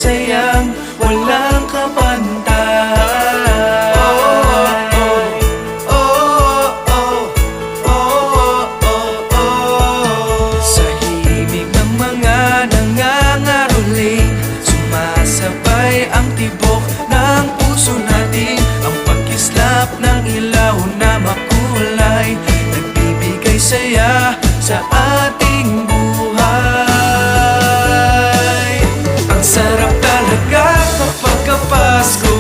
sayang walang kapantay. Sa himig ng mga nangangaroling, sumasabay ang tibok ng puso natin. Ang pagkislap ng ilaw na makulay, nagbibigay saya sa ating buhay. Ang sarap talaga kapag Pasko.